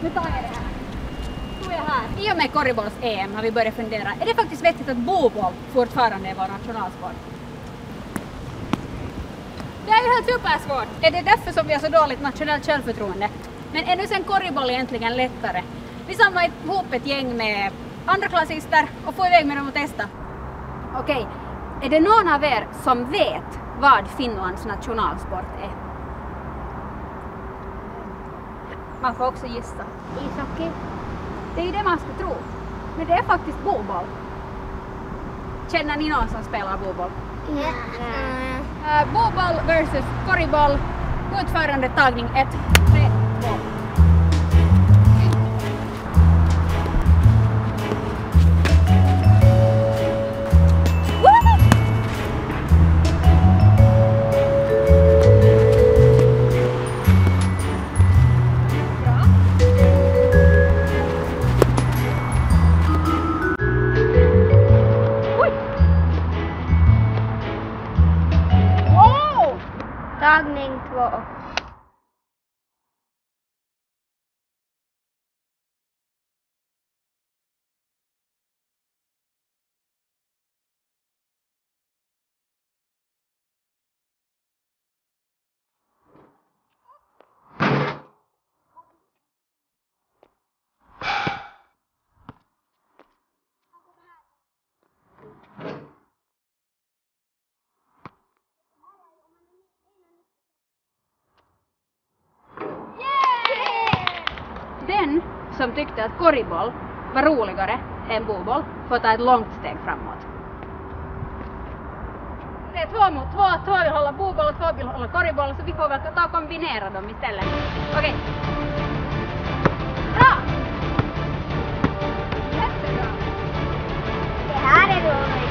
Nu tar jag det här. Tror jag här. I och med korribolls-EM har vi börjat fundera. Är det faktiskt vettigt att boboll fortfarande är vår nationalsport? Det är ju helt supersvårt. Är det därför som vi har så dåligt nationellt självförtroende? Men är nu sen korriboll egentligen lättare? Vi samlar ihop ett gäng med andra klassister och får iväg med dem och testa. Okej, är det någon av er som vet vad Finlands nationalsport är? Man får också gissa. Ishockey. Det är ju det man ska tro. Men det är faktiskt boboll. Känner ni någon som spelar boboll? Ja. Boboll versus korriboll. Utförande tagning 1, 3, 2. Tagning 2. Den som tyckte att korriboll var roligare än boboll får ta ett långt steg framåt. Det är 2 mot 2, 2 vill hålla boboll och 2 vill hålla korriboll, så vi får väl ta och kombinera dem istället. Okej. Bra! Jättebra! Det här är roligt.